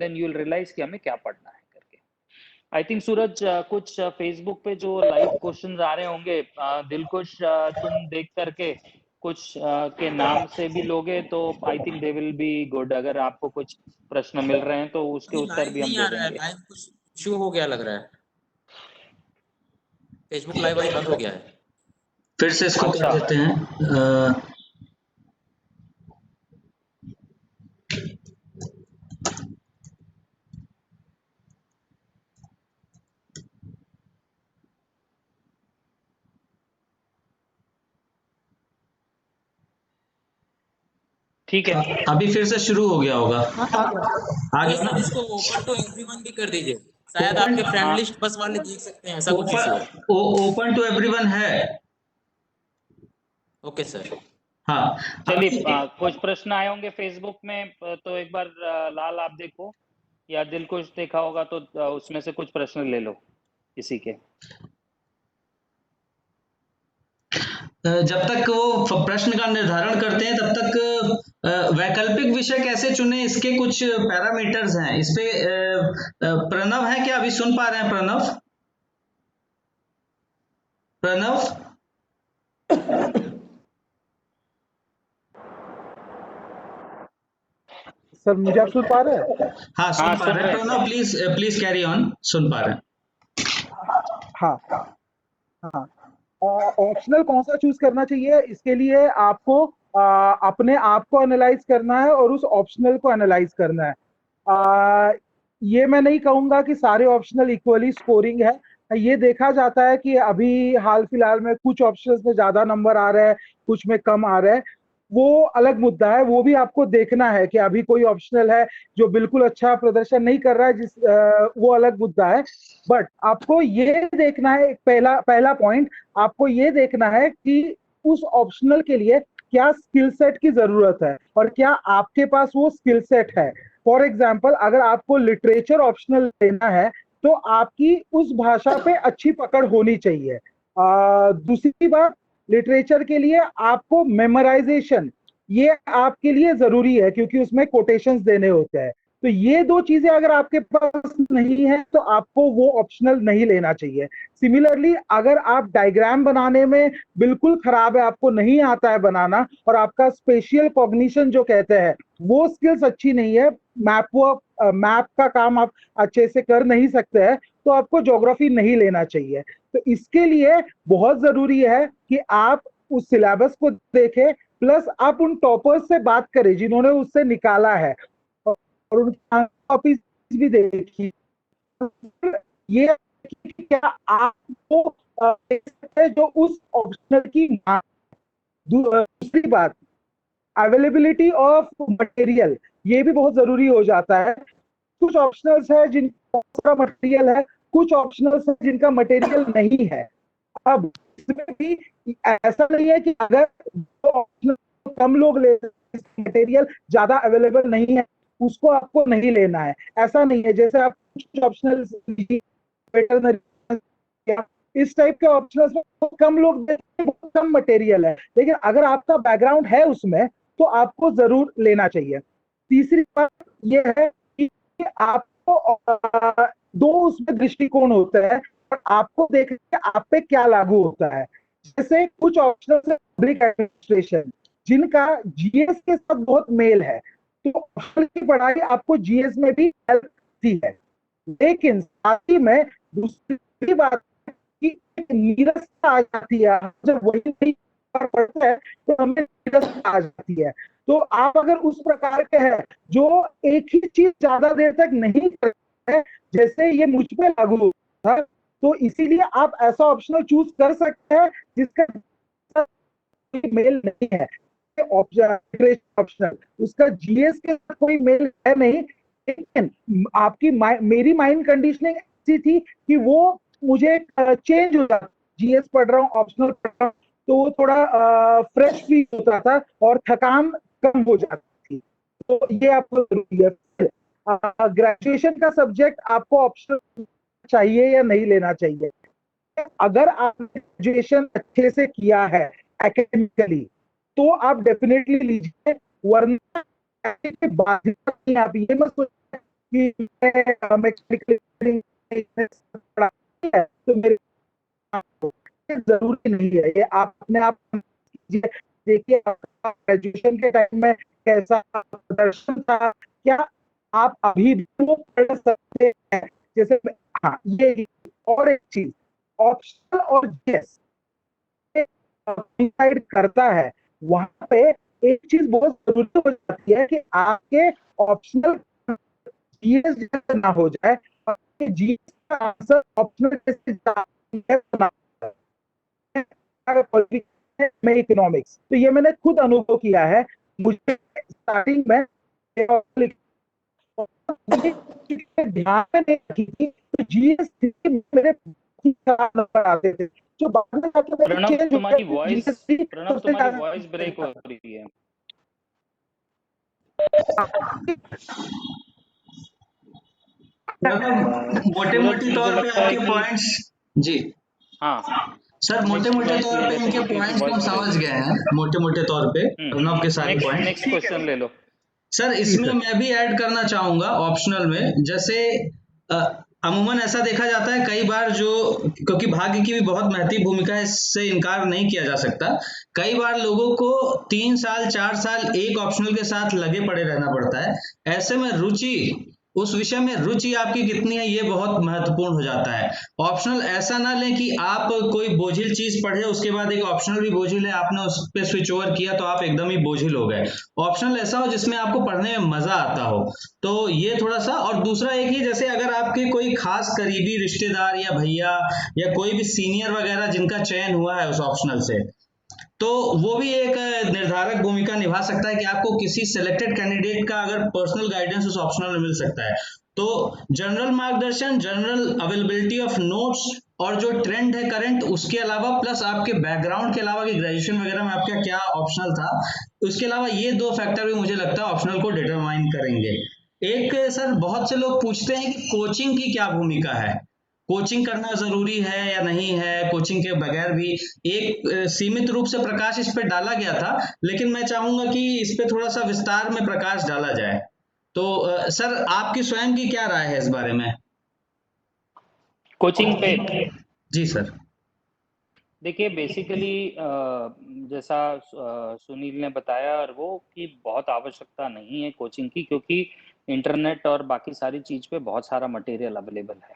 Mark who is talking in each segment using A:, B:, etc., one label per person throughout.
A: Then you will realise कि हमें क्या पढ़ना है करके। आई थिंक सूरज कुछ फेसबुक पे जो लाइव क्वेश्चंस आ रहे होंगे, दिलकुश तुम देख करके कुछ के नाम से भी लोगे तो I think they will be good. अगर आपको कुछ प्रश्न मिल रहे हैं तो उसके उत्तर
B: लाइव
A: भी हम
B: नहीं
A: दे
B: आ रहा है,
A: देंगे।
B: लाइव कुछ इश्यू हो गया लग रहा है, फेसबुक लाइव आज बंद हो गया है।
C: फिर से इसको कर देते हैं।
A: ठीक है,
C: अभी फिर से शुरू हो गया होगा। आ गया ना?
B: इसको ओपन टू एवरीवन भी कर दीजिए, शायद आपके फ्रेंड लिस्ट बस वाले देख सकते हैं, ऐसा कुछ इशू है।
C: ओपन टू एवरीवन है।
B: Okay sir.
C: हाँ,
A: चलिए कुछ प्रश्न आए होंगे फेसबुक में, तो एक बार लाल आप देखो या दिलकुश देखा होगा तो उसमें से कुछ प्रश्न ले लो किसी के।
C: जब तक वो प्रश्न का निर्धारण करते हैं तब तक वैकल्पिक विषय कैसे चुने, इसके कुछ पैरामीटर्स हैं। इस पे प्रणव है क्या? अभी सुन पा रहे हैं प्रणव? प्रणव
D: सर मुझे आप सुन पा रहे हैं?
C: हाँ, सुन पा रहे हैं Pranav. Please please carry on, सुन पा रहे हैं।
D: हाँ हाँ, ऑप्शनल कौन सा चूज करना चाहिए, इसके लिए आपको अपने आप को एनालाइज करना है और उस ऑप्शनल को एनालाइज करना है। ये मैं नहीं कहूंगा कि सारे ऑप्शनल इक्वली स्कोरिंग है। ये देखा जाता है कि अभी हाल फिलहाल में कुछ ऑप्शंस में ज्यादा नंबर आ रहे हैं, कुछ में कम आ रहे हैं। वो अलग मुद्दा है, वो भी आपको देखना है कि अभी कोई ऑप्शनल है जो बिल्कुल अच्छा प्रदर्शन नहीं कर रहा है, वो अलग मुद्दा है। बट आपको ये देखना है, पहला पॉइंट आपको ये देखना है कि उस ऑप्शनल के लिए क्या स्किल सेट की जरूरत है और क्या आपके पास वो स्किल सेट है। फॉर एग्जाम्पल, अगर आपको लिटरेचर ऑप्शनल लेना है तो आपकी उस भाषा पे अच्छी पकड़ होनी चाहिए। दूसरी बात, लिटरेचर के लिए आपको मेमोराइजेशन ये आपके लिए जरूरी है क्योंकि उसमें कोटेशंस देने होते हैं। तो ये दो चीजें अगर आपके पास नहीं है तो आपको वो ऑप्शनल नहीं लेना चाहिए। सिमिलरली, अगर आप डायग्राम बनाने में बिल्कुल खराब है, आपको नहीं आता है बनाना और आपका स्पेशियल कॉग्निशन जो कहते हैं वो स्किल्स अच्छी नहीं है, मैप का काम आप अच्छे से कर नहीं सकते हैं, तो आपको ज्योग्राफी नहीं लेना चाहिए। तो इसके लिए बहुत जरूरी है कि आप उस सिलेबस को देखें, प्लस आप उन टॉपर्स से बात करें जिन्होंने उससे निकाला है और उनकी कॉपीज भी देखी। ये क्या आपको जो उस ऑप्शनल की दूसरी बात, अवेलेबिलिटी ऑफ मटेरियल, ये भी बहुत जरूरी हो जाता है। कुछ ऑप्शनल्स है जिनका मटेरियल है, कुछ ऑप्शनल्स है जिनका मटेरियल नहीं है। अब इसमें भी ऐसा नहीं है कि अगर ऑप्शनल कम लोग ले, मटेरियल ज्यादा अवेलेबल नहीं है उसको आपको नहीं लेना है, ऐसा नहीं है। जैसे आप कुछ ऑप्शनल इस टाइप के ऑप्शनल्स में कम लोग देते हैं, कम मटेरियल है, लेकिन अगर आपका बैकग्राउंड है उसमें तो आपको जरूर लेना चाहिए। तीसरी बात यह है कि आपको दो उसमें दृष्टिकोण होते हैं और आपको देखना है आप पे क्या लागू होता है। जैसे कुछ ऑप्शनल है पब्लिक एडमिनिस्ट्रेशन जिनका जीएस के साथ बहुत मेल है, तो ऑप्शनल की पढ़ाई आपको जीएस में भी हेल्प करती है। लेकिन साथ ही में दूसरी बात कि नीरसता आ जाती है, जब वही नहीं पढ़ता है तो हमें नीरसता आ जाती है। तो आप अगर उस प्रकार के हैं जो एक ही चीज ज्यादा देर तक नहीं करते हैं, जैसे ये मुझ पे लागू होता है, तो इसीलिए आप ऐसा ऑप्शनल चूज कर सकते हैं जिसका मेल नहीं है। ऑप्शनल उसका जीएस के साथ कोई मेल है नहीं, लेकिन आपकी मेरी माइंड कंडीशनिंग ऐसी थी कि वो मुझे चेंज हो जाता, जीएस पढ़ रहा हूँ ऑप्शनल पढ़ रहा हूँ तो वो थोड़ा फ्रेश फील होता था और थकान कम हो जाती थी। तो ये आपको जरूरी है। ग्रेजुएशन का सब्जेक्ट आपको ऑप्शनल चाहिए या नहीं लेना चाहिए। अगर आपने ग्रेजुएशन अच्छे से किया है एकेडमिकली तो आप डेफिनेटली लीजिए, वरना बाध्यता नहीं, आप ये मत सोचिए कि मैं तो मेरे जरूरी नहीं है। ये आप अपने आप देखिए ग्रेजुएशन के टाइम में कैसा प्रदर्शन था, क्या आप अभी भी वो पढ़ सकते हैं? जैसे हाँ, ये और एक चीज ऑप्शनल और जीएस डिसाइड करता है, वहां पे एक चीज बहुत जरूरी हो जाती है कि आपके ऑप्शनल जीएस जैसे ना हो जाए, जीएस का आंसर ऑप्शनल में इकोनॉमिक्स। तो ये मैंने खुद अनुभव किया है। मुझे स्टार्टिंग में ध्यान में नहीं रखी थी, तो जीएस मेरे नंबर आते थे, जो बाद में जाके मेरे चेंज हो गए।
A: प्रणव तुम्हारी वॉइस ब्रेक हो रही है।
C: मोटे मोटे तौर पे आपके पॉइंट्स जी
A: हाँ
C: सर, मोटे मोटे तौर पे इनके पॉइंट्स हम समझ गए हैं, मोटे मोटे तौर पे प्रणव के सारे पॉइंट।
A: नेक्स्ट क्वेश्चन ले लो
C: सर। इसमें मैं भी ऐड करना चाहूंगा ऑप्शनल में, जैसे अमूमन ऐसा देखा जाता है कई बार, जो क्योंकि भाग्य की भी बहुत महत्वपूर्ण भूमिका है, इससे इनकार नहीं किया जा सकता। कई बार लोगों को 3 साल 4 साल एक ऑप्शनल के साथ लगे पड़े रहना पड़ता है। ऐसे में रुचि, उस विषय में रुचि आपकी कितनी है, ये बहुत महत्वपूर्ण हो जाता है। ऑप्शनल ऐसा ना लें कि आप कोई बोझिल चीज पढ़े, उसके बाद एक ऑप्शनल भी बोझिल है, आपने उस पर स्विच ओवर किया तो आप एकदम ही बोझिल हो गए। ऑप्शनल ऐसा हो जिसमें आपको पढ़ने में मजा आता हो, तो ये थोड़ा सा। और दूसरा एक ही, जैसे अगर आपके कोई खास करीबी रिश्तेदार या भैया या कोई भी सीनियर वगैरह जिनका चयन हुआ है उस ऑप्शनल से, तो वो भी एक निर्धारक भूमिका निभा सकता है कि आपको किसी सिलेक्टेड कैंडिडेट का अगर पर्सनल गाइडेंस उस ऑप्शनल में मिल सकता है। तो जनरल मार्गदर्शन, जनरल अवेलेबिलिटी ऑफ नोट्स और जो ट्रेंड है करंट, उसके अलावा प्लस आपके बैकग्राउंड के अलावा कि ग्रेजुएशन वगैरह में आपका क्या ऑप्शनल था, उसके अलावा ये 2 फैक्टर भी मुझे लगता है ऑप्शनल को डिटरमाइन करेंगे। एक सर, बहुत से लोग पूछते हैं कि कोचिंग की क्या भूमिका है, कोचिंग करना जरूरी है या नहीं है, कोचिंग के बगैर भी। एक सीमित रूप से प्रकाश इस पे डाला गया था, लेकिन मैं चाहूंगा कि इस पे थोड़ा सा विस्तार में प्रकाश डाला जाए। तो सर, आपकी स्वयं की क्या राय है इस बारे में
A: कोचिंग पे?
C: जी सर।
A: देखिए बेसिकली जैसा सुनील ने बताया और वो कि बहुत आवश्यकता नहीं है कोचिंग की, क्योंकि इंटरनेट और बाकी सारी चीज पे बहुत सारा मटेरियल अवेलेबल है।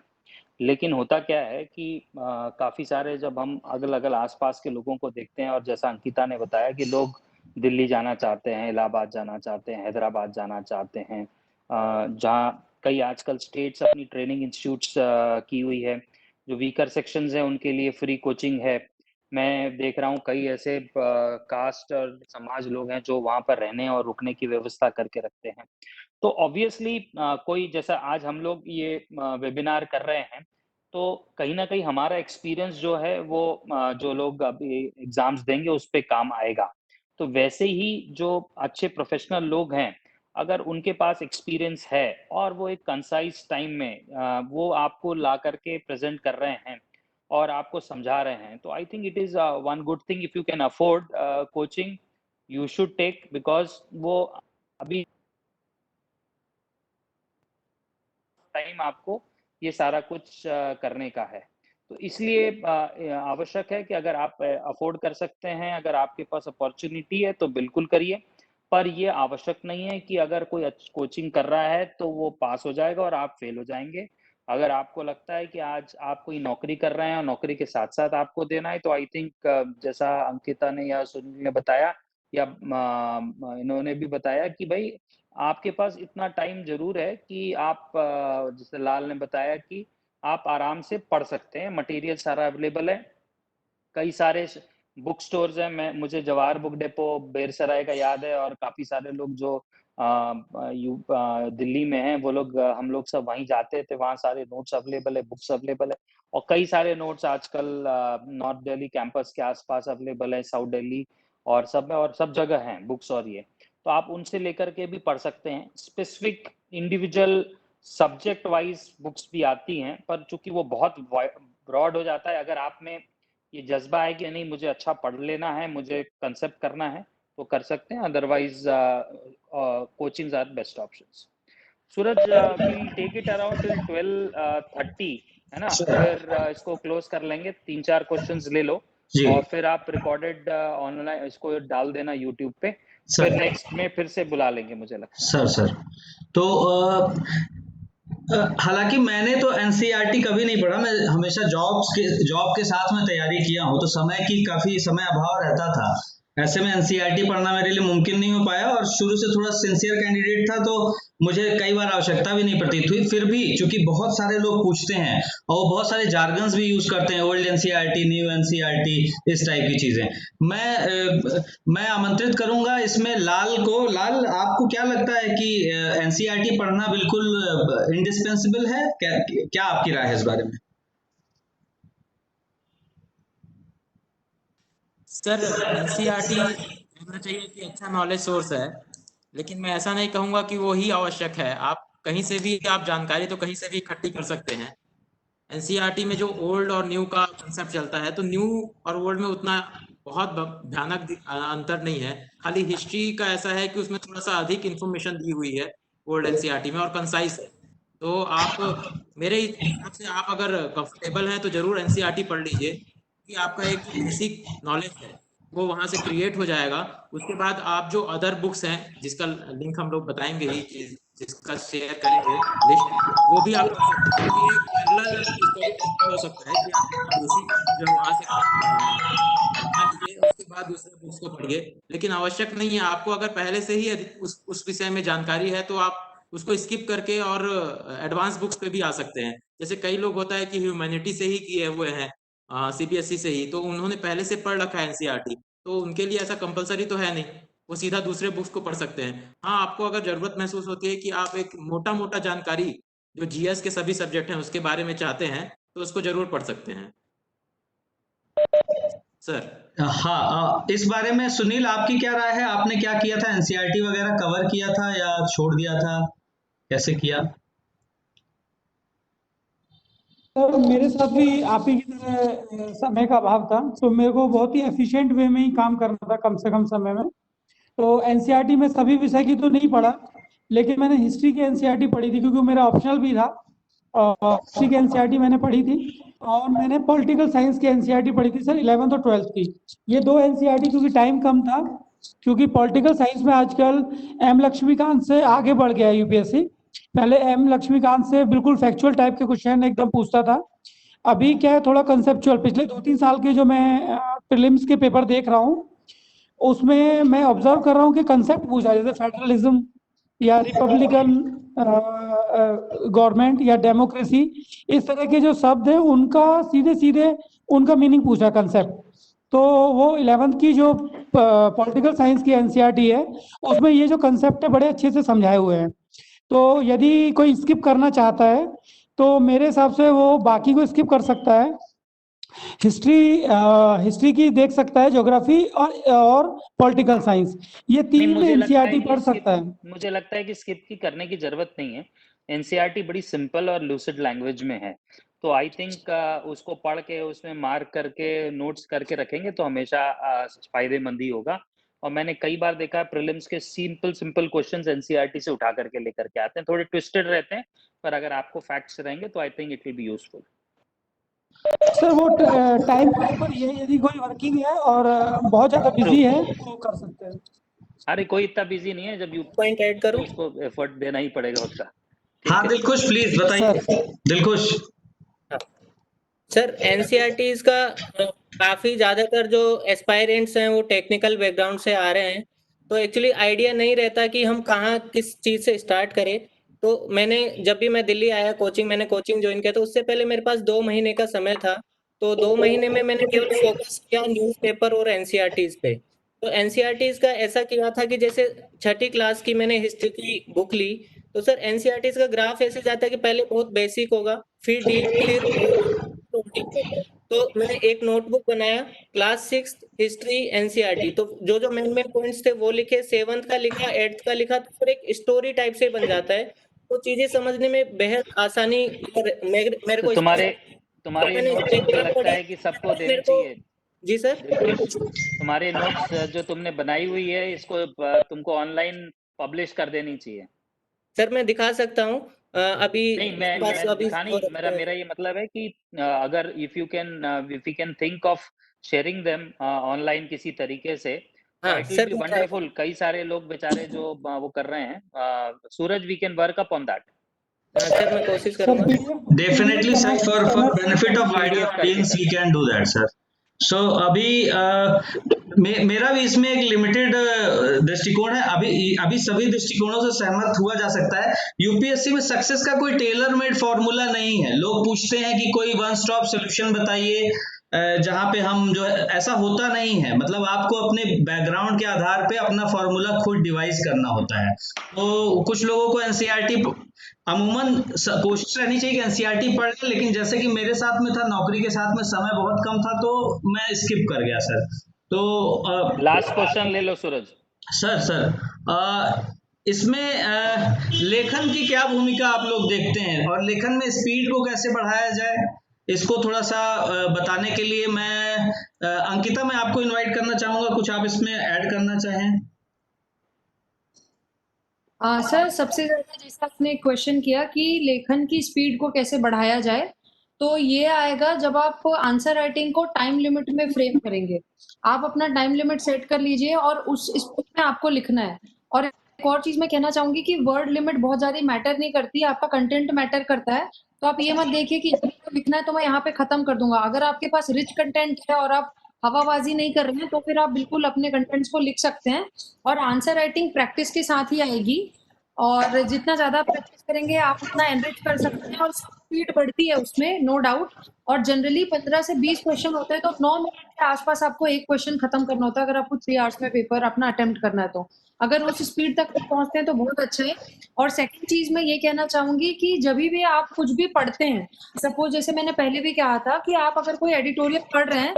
A: लेकिन होता क्या है कि काफी सारे जब हम अगल अगल आसपास के लोगों को देखते हैं, और जैसा अंकिता ने बताया कि लोग दिल्ली जाना चाहते हैं, इलाहाबाद जाना चाहते हैं, हैदराबाद जाना चाहते हैं, जहाँ कई आजकल स्टेट्स अपनी ट्रेनिंग इंस्टीट्यूट्स की हुई है। जो वीकर सेक्शंस हैं उनके लिए फ्री कोचिंग है। मैं देख रहा हूँ कई ऐसे कास्ट और समाज लोग हैं जो वहाँ पर रहने और रुकने की व्यवस्था करके रखते हैं। तो ऑब्वियसली कोई, जैसा आज हम लोग ये वेबिनार कर रहे हैं, तो कहीं ना कहीं हमारा एक्सपीरियंस जो है वो जो लोग अभी एग्जाम्स देंगे उस पे काम आएगा। तो वैसे ही जो अच्छे प्रोफेशनल लोग हैं, अगर उनके पास एक्सपीरियंस है और वो एक कंसाइज टाइम में वो आपको ला करके प्रेजेंट कर रहे हैं और आपको समझा रहे हैं, तो I think it is one good thing. If you can afford coaching, you should take, because वो अभी टाइम आपको ये सारा कुछ करने का है। तो इसलिए आवश्यक है कि अगर आप अफोर्ड कर सकते हैं, अगर आपके पास अपॉर्चुनिटी है तो बिल्कुल करिए। पर ये आवश्यक नहीं है कि अगर कोई कोचिंग कर रहा है तो वो पास हो जाएगा और आप फेल हो जाएंगे। अगर आपको लगता है कि आज आप कोई नौकरी कर रहे हैं और नौकरी के साथ साथ आपको देना है, तो आई थिंक जैसा अंकिता ने या सुनील ने बताया या इन्होंने भी बताया कि भाई आपके पास इतना टाइम जरूर है कि आप जैसे लाल ने बताया कि आप आराम से पढ़ सकते हैं, मटेरियल सारा अवेलेबल है। कई सारे बुक स्टोर्स हैं, मैं मुझे जवाहर बुक डिपो बेरसराय का याद है, और काफी सारे लोग जो दिल्ली में हैं वो लोग हम लोग सब वहीं जाते थे, वहाँ सारे नोट्स अवेलेबल है, बुक्स अवेलेबल है। और कई सारे नोट्स आजकल नॉर्थ दिल्ली कैंपस के आसपास अवेलेबल है, साउथ दिल्ली और सब जगह हैं बुक्स। और ये तो आप उनसे लेकर के भी पढ़ सकते हैं। Specific individual subject wise books भी आती हैं, पर चूंकि वो बहुत ब्रॉड हो जाता है, अगर आप में ये जज्बा है कि नहीं मुझे अच्छा पढ़ लेना है, मुझे कंसेप्ट करना है, तो कर सकते हैं। Otherwise coachings are best options. Suraj, we'll take it around till 12:30, है ना? फिर इसको क्लोज कर लेंगे, 3-4 क्वेश्चंस ले लो
C: जी
A: और फिर आप रिकॉर्डेड ऑनलाइन इसको डाल देना यूट्यूब पे, फिर
C: सर।
A: नेक्स्ट में फिर से बुला लेंगे, मुझे लगता
C: सर तो हालांकि मैंने तो एनसीईआरटी कभी नहीं पढ़ा, मैं हमेशा जॉब के साथ में तैयारी किया हूँ, तो समय की काफी समय अभाव रहता था। ऐसे में एनसीईआरटी पढ़ना मेरे लिए मुमकिन नहीं हो पाया, और शुरू से थोड़ा सिंसियर कैंडिडेट था, तो मुझे कई बार आवश्यकता भी नहीं पड़ती थी। फिर भी चूंकि बहुत सारे लोग पूछते हैं और वो बहुत सारे जार्गन्स भी यूज करते हैं, ओल्ड एनसीईआरटी, न्यू एनसीईआरटी, इस टाइप की चीजें। मैं आमंत्रित करूंगा इसमें लाल को। लाल, आपको क्या लगता है कि एनसीईआरटी पढ़ना बिल्कुल इंडिस्पेंसिबल है? क्या आपकी राय है इस बारे में?
B: सर एनसीईआरटी कहना चाहिए कि अच्छा नॉलेज सोर्स है, लेकिन मैं ऐसा नहीं कहूंगा कि वो ही आवश्यक है। आप कहीं से भी आप जानकारी तो कहीं से भी इकट्ठी कर सकते हैं। एनसीईआरटी में जो ओल्ड और न्यू का कंसेप्ट चलता है, तो न्यू और ओल्ड में उतना बहुत भयानक अंतर नहीं है। खाली हिस्ट्री का ऐसा है कि उसमें थोड़ा सा अधिक इंफॉर्मेशन दी हुई है ओल्ड एनसीईआरटी में, और कंसाइज है। तो आप, मेरे हिसाब से आप अगर कंफर्टेबल हैं तो जरूर एनसीईआरटी पढ़ लीजिए, कि आपका एक जो बेसिक नॉलेज है वो वहां से क्रिएट हो जाएगा। उसके बाद आप जो अदर बुक्स हैं, जिसका लिंक हम लोग बताएंगे ही, जिसका शेयर करेंगे लिस्ट, वो भी आप पढ़ सकते हैं। तो ये एक पैरेलल स्टडी हो सकता है कि आप अपना बेसिक जो है वहां से पढ़ा लीजिए, उसके बाद दूसरे बुक्स को पढ़िए। लेकिन आवश्यक नहीं है, आपको अगर पहले से ही उस विषय में जानकारी है तो आप उसको स्किप करके और एडवांस बुक्स पे भी आ सकते हैं। जैसे कई लोग होता है कि ह्यूमैनिटी से ही किए हुए हैं, सीबीएसई से ही, तो उन्होंने पहले से पढ़ रखा है एनसीईआरटी, तो उनके लिए ऐसा कंपलसरी तो है नहीं, वो सीधा दूसरे बुक्स को पढ़ सकते हैं। हाँ, आपको अगर जरूरत महसूस होती है कि आप एक मोटा मोटा जानकारी जो जीएस के सभी सब्जेक्ट हैं उसके बारे में चाहते हैं, तो उसको जरूर पढ़ सकते हैं सर।
C: हाँ, इस बारे में सुनील, आपकी क्या राय है? आपने क्या किया था? एनसीईआरटी वगैरह कवर किया था या छोड़ दिया था? कैसे किया?
E: सर मेरे साथ भी आप ही की तरह समय का अभाव था, तो मेरे को बहुत ही एफिशिएंट वे में ही काम करना था कम से कम समय में। तो एनसीईआरटी में सभी विषय की तो नहीं पढ़ा, लेकिन मैंने हिस्ट्री की एनसीईआरटी पढ़ी थी क्योंकि मेरा ऑप्शनल भी था। और हिस्ट्री की एनसीईआरटी मैंने पढ़ी थी, और मैंने पॉलिटिकल साइंस की एनसीईआरटी पढ़ी थी सर, 11th और 12th की। ये दो एनसीईआरटी, क्योंकि टाइम कम था, क्योंकि पॉलिटिकल साइंस में आजकल एम लक्ष्मीकांत से आगे बढ़ गया है यूपीएससी। पहले एम लक्ष्मीकांत से बिल्कुल फैक्चुअल टाइप के क्वेश्चन एकदम पूछता था, अभी क्या है थोड़ा कंसेप्चुअल। पिछले 2-3 साल के जो मैं प्रीलिम्स के पेपर देख रहा हूँ, उसमें मैं ऑब्जर्व कर रहा हूँ कि कंसेप्ट पूछा, जैसे फेडरलिज्म या रिपब्लिकन गवर्नमेंट या डेमोक्रेसी, इस तरह के जो शब्द हैं उनका सीधे सीधे उनका मीनिंग पूछा, कंसेप्ट। तो वो 11th की जो पॉलिटिकल साइंस की एनसीईआरटी है, उसमें ये जो कंसेप्ट है बड़े अच्छे से समझाए हुए हैं। तो यदि कोई स्किप करना चाहता है तो मेरे हिसाब से वो बाकी को स्किप कर सकता है। हिस्ट्री की देख सकता है, ज्योग्राफी और पॉलिटिकल साइंस, ये
A: नहीं,
E: तीन में एनसीईआरटी पढ़ सकता है।
A: मुझे लगता है कि स्किप की करने की जरूरत नहीं है। एनसीईआरटी बड़ी सिंपल और लूसिड लैंग्वेज में है, तो आई थिंक उसको पढ़ के उसमें मार्क करके नोट्स करके रखेंगे तो हमेशा फायदेमंद ही होगा। और मैंने कई बार देखा है प्रीलिम्स के सिंपल क्वेश्चंस एनसीईआरटी से उठा करके लेकर के आते हैं, थोड़े ट्विस्टेड रहते हैं, पर अगर आपको फैक्ट्स रहेंगे तो I think it will be useful.
E: Sir वो टाइम के ऊपर ये, यदि कोई वर्किंग है और बहुत ज्यादा बिजी है तो कर सकते हैं।
A: अरे कोई इतना बिजी नहीं है, जब यू
F: पॉइंट ऐड करूं?
A: उसको एफर्ट देना ही पड़ेगा उतना।
C: हाँ,
A: ठीक है
C: दिलखुश प्लीज बताइए। दिलखुश।
F: सर एनसीईआरटीज का काफी ज्यादातर जो एस्पायरेंट्स हैं वो टेक्निकल बैकग्राउंड से आ रहे हैं, तो एक्चुअली आइडिया नहीं रहता कि हम कहाँ किस चीज से स्टार्ट करें। तो मैंने जब भी मैं दिल्ली आया मैंने कोचिंग ज्वाइन किया, तो उससे पहले मेरे पास 2 महीने का समय था। तो 2 महीने में मैंने केवल फोकस किया न्यूज़पेपर और एनसीईआरटीज पे। तो एनसीईआरटीज का ऐसा किया था कि जैसे 6ठी क्लास की मैंने हिस्ट्री की बुक ली, तो सर एनसीईआरटीज का ग्राफ ऐसे जाता है कि पहले बहुत बेसिक होगा, फिर डीप, फिर तो मैंने एक नोटबुक बनाया, क्लास 6 हिस्ट्री एनसीईआरटी, तो जो जो मेन मेन पॉइंट्स थे वो लिखे, 7th का लिखा, 8th का लिखा, तो फिर एक स्टोरी टाइप से बन जाता है, तो चीजें समझने में बेहद आसानी मेरे
A: तो
F: को
A: तुम्हारे नोट्स मुझे लगता है कि सबको देने चाहिए।
F: जी सर।
A: दिलखुश, तुम्हारे नोट्स जो तुमने बनाई हुई है इसको तुमको ऑनलाइन पब्लिश कर देनी चाहिए।
F: सर मैं दिखा सकता हूँ अभी
A: नहीं, मैं
F: पास
A: मैं
F: अभी
A: दिखा नहीं, मेरा ये मतलब है कि अगर if you can think of sharing them online किसी तरीके से,
F: हाँ
A: इट विल
F: सर
A: बी
F: मैं ट्राई
A: वंडरफुल। कई सारे लोग बेचारे जो वो कर रहे हैं। Suraj, we can work upon that.
F: Sir मैं कोशिश
E: सर
F: करूंगा।
E: PDF
C: definitely sir, for benefit of idea
A: PDF करके
C: audience we can do that sir. So अभी मेरा भी इसमें एक लिमिटेड दृष्टिकोण है। अभी सभी दृष्टिकोणों से सहमत हुआ जा सकता है। यूपीएससी में सक्सेस का कोई टेलर मेड फॉर्मूला नहीं है। लोग पूछते हैं कि कोई वन स्टॉप सॉल्यूशन बताइए जहां पे हम जो है, ऐसा होता नहीं है। मतलब आपको अपने बैकग्राउंड के आधार पे अपना फॉर्मूला खुद डिवाइस करना होता है। तो कुछ लोगों को एनसीईआरटी अमूमन कोशिश रहनी चाहिए कि एनसीईआरटी पढ़ ले, लेकिन जैसे कि मेरे साथ में था, नौकरी के साथ में समय बहुत कम था, तो मैं स्किप कर गया सर। तो
A: लास्ट क्वेश्चन ले लो सूरज।
C: सर इसमें लेखन की क्या भूमिका आप लोग देखते हैं, और लेखन में स्पीड को कैसे बढ़ाया जाए, इसको थोड़ा सा बताने के लिए मैं अंकिता, मैं आपको इनवाइट करना चाहूंगा। कुछ आप इसमें ऐड करना चाहें?
G: सर सबसे ज्यादा जैसा आपने क्वेश्चन किया कि लेखन की स्पीड को कैसे बढ़ाया जाए, तो ये आएगा जब आप आंसर राइटिंग को टाइम लिमिट में फ्रेम करेंगे। आप अपना टाइम लिमिट सेट कर लीजिए और उस स्पीड में आपको लिखना है। और एक और चीज मैं कहना चाहूंगी कि वर्ड लिमिट बहुत ज्यादा मैटर नहीं करती, आपका कंटेंट मैटर करता है। तो आप ये मत देखिए कि लिखना है तो मैं यहाँ पे खत्म कर दूंगा। अगर आपके पास रिच कंटेंट है और आप हवाबाजी नहीं कर रहे हैं, तो फिर आप बिल्कुल अपने कंटेंट्स को लिख सकते हैं। और आंसर राइटिंग प्रैक्टिस के साथ ही आएगी, और जितना ज्यादा प्रैक्टिस करेंगे आप उतना एनरिच कर सकते हैं, और स्पीड बढ़ती है उसमें, नो डाउट। और जनरली 15 से 20 क्वेश्चन होते हैं, तो 9 मिनट के आसपास आपको एक क्वेश्चन खत्म करना होता है, अगर आपको 3 आवर्स में पेपर अपना अटेम्प्ट करना है तो। अगर उस स्पीड तक पहुंचते हैं तो बहुत अच्छा है। और सेकंड चीज मैं ये कहना चाहूंगी कि जब भी आप कुछ भी पढ़ते हैं, सपोज जैसे मैंने पहले भी कहा था कि आप अगर कोई एडिटोरियल पढ़ रहे हैं,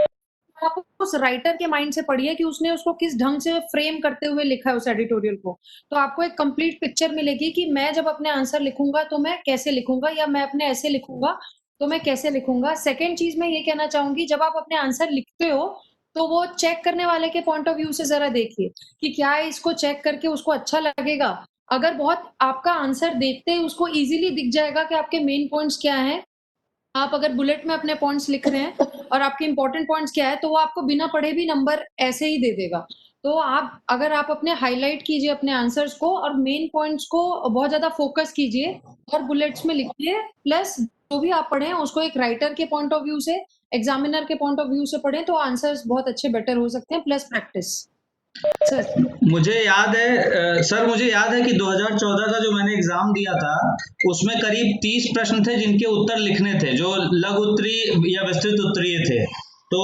G: तो आप उस राइटर के माइंड से पढ़िए कि उसने उसको किस ढंग से फ्रेम करते हुए लिखा है उस एडिटोरियल को। तो आपको एक कंप्लीट पिक्चर मिलेगी कि मैं जब अपने आंसर लिखूंगा तो मैं कैसे लिखूंगा, या मैं अपने ऐसे लिखूंगा तो मैं कैसे लिखूंगा। सेकेंड चीज मैं ये कहना चाहूंगी, जब आप अपने आंसर लिखते हो तो वो चेक करने वाले के पॉइंट ऑफ व्यू से जरा देखिए कि क्या इसको चेक करके उसको अच्छा लगेगा। अगर बहुत आपका आंसर देखते ही उसको इजीली दिख जाएगा कि आपके मेन पॉइंट्स क्या हैं, आप अगर बुलेट में अपने पॉइंट्स लिख रहे हैं और आपके इंपॉर्टेंट पॉइंट्स क्या है, तो वो आपको बिना पढ़े भी नंबर ऐसे ही दे देगा। तो आप अगर आप अपने हाईलाइट कीजिए अपने आंसर्स को और मेन पॉइंट्स को बहुत ज्यादा फोकस कीजिए और बुलेट्स में लिखिए, प्लस जो भी आप पढ़े उसको एक राइटर के पॉइंट ऑफ व्यू से, एग्जामिनर के पॉइंट ऑफ व्यू से पढ़ें, तो आंसर्स बहुत अच्छे बेटर हो सकते हैं, प्लस प्रैक्टिस। सर
C: मुझे याद है सर, मुझे याद है कि 2014 का जो मैंने एग्जाम दिया था, उसमें करीब 30 प्रश्न थे जिनके उत्तर लिखने थे, जो लघु उत्तरीय या विस्तृत उत्तरीय थे। तो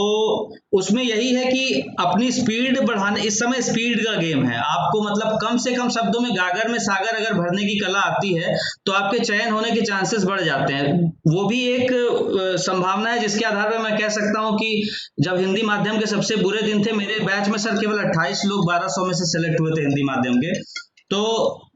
C: उसमें यही है कि अपनी स्पीड बढ़ाने, इस समय स्पीड का गेम है। आपको मतलब कम से कम शब्दों में गागर में सागर अगर भरने की कला आती है, तो आपके चयन होने के चांसेस बढ़ जाते हैं। वो भी एक संभावना है जिसके आधार पर मैं कह सकता हूँ कि जब हिंदी माध्यम के सबसे बुरे दिन थे, मेरे बैच में सर केवल 28 लोग 1200 में से सेलेक्ट हुए थे हिंदी माध्यम के। तो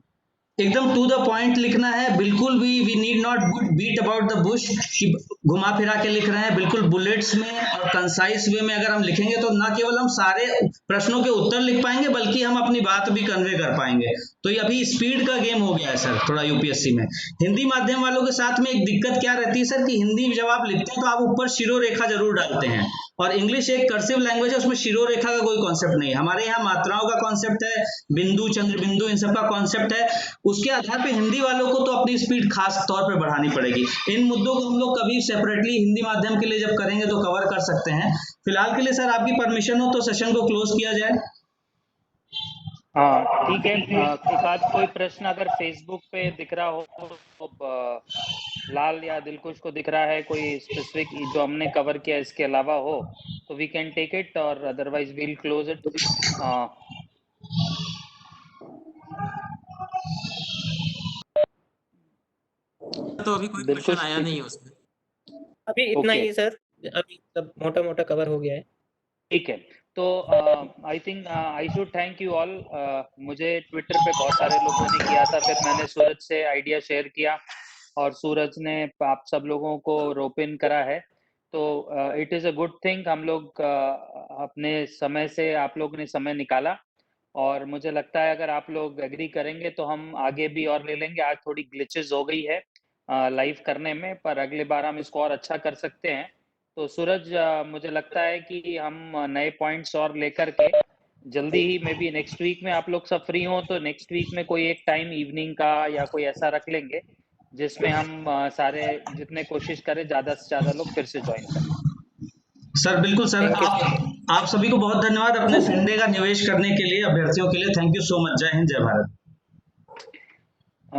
C: एकदम टू द पॉइंट लिखना है, बिल्कुल भी we need not beat about the bush कि घुमा फिरा के लिख रहे हैं। बिल्कुल बुलेट्स में और कंसाइज वे में अगर हम लिखेंगे तो ना केवल हम सारे प्रश्नों के उत्तर लिख पाएंगे, बल्कि हम अपनी बात भी कन्वे कर पाएंगे। तो ये अभी स्पीड का गेम हो गया है सर थोड़ा यूपीएससी में। हिंदी माध्यम वालों के साथ में एक दिक्कत क्या रहती है सर, कि हिंदी जब आप लिखते हैं तो आप ऊपर शिरो रेखा जरूर डालते हैं, और इंग्लिश एक कर्सिव लैंग्वेज है, उसमें शिरो रेखा का कोई कॉन्सेप्ट नहीं है। हमारे यहाँ मात्राओं का कॉन्सेप्ट है, बिंदु चंद्र बिंदु इन सब का कॉन्सेप्ट है। उसके आधार पे हिंदी वालों को तो अपनी स्पीड खास तौर पे बढ़ानी पड़ेगी। इन मुद्दों को हम लोग कभी सेपरेटली हिंदी माध्यम के लिए जब करेंगे तो कवर कर सकते हैं। फिलहाल के लिए सर आपकी परमिशन हो तो सेशन को क्लोज किया जाए।
A: हाँ ठीक है। एक आध कोई प्रश्न अगर फेसबुक पे दिख रहा हो तो लाल या दिलकुश को दिख रहा है, कोई स्पेसिफिक जो हमने कवर किया इसके अलावा हो, तो वी कैन टेक इट, और अदरवाइज वील क्लोज इट।
B: तो अभी कोई क्वेश्चन
A: दिलकुश
B: आया नहीं है उसमें।
F: अभी इतना
A: ओके,
F: ही सर, अभी सब मोटा मोटा कवर हो गया है।
A: ठीक है। तो I think I should thank you all. मुझे ट्विटर पे बहुत सारे लोगों ने किया था, फिर मैंने सूरज से आइडिया शेयर किया और सूरज ने आप सब लोगों को रोप इन करा है। तो it is a good thing, हम लोग अपने समय से आप लोगों ने समय निकाला और मुझे लगता है अगर आप लोग एग्री करेंगे तो हम आगे भी और ले लेंगे। आज थोड़ी ग्लिचेस हो गई है लाइव करने में, पर अगली बार हम इसको और अच्छा कर सकते हैं। तो सूरज, मुझे लगता है कि हम नए पॉइंट्स और लेकर के जल्दी ही, मे बी नेक्स्ट वीक में आप लोग सब फ्री हो तो नेक्स्ट वीक में कोई एक टाइम इवनिंग का या कोई ऐसा रख लेंगे जिसमें हम सारे जितने कोशिश करें ज़्यादा से ज़्यादा लोग फिर से ज्वाइन करें।
C: सर बिल्कुल सर,
F: Thank you,
C: आप सभी को बहुत धन्यवाद अपने संडे का निवेश करने के लिए, अभ्यर्थियों के लिए। Thank you so much. जय हिंद, जय भारत।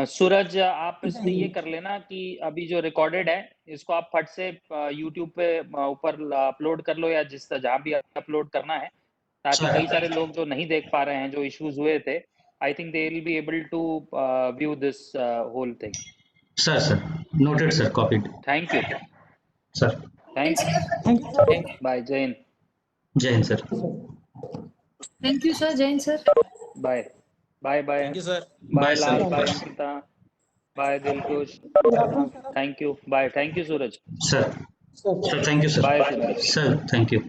A: सूरज, आप इसमें ये कर लेना कि अभी जो रिकॉर्डेड है इसको आप फट से यूट्यूब पे ऊपर अपलोड कर लो, या जिस जहाँ भी अपलोड करना है, ताकि
C: सर
A: कई सारे लोग जो नहीं देख पा रहे हैं, जो इश्यूज हुए थे, I think they will be able to view this whole thing.
C: Sir noted sir, copied.
A: Thank you
C: sir
A: thank you,
E: thank you sir.
F: thank you.
A: Bye, जय हिंद,
C: जय हिंद sir.
G: Thank you sir, Jain sir.
A: Bye bye bye
B: thank you sir.
A: Bye
C: bye
A: Lal,
C: sir.
A: Bye Ankita, bye Dilkush, thank you, bye, thank you Suraj,
C: sir thank you sir.
A: Bye Suraj.
C: Sir thank you.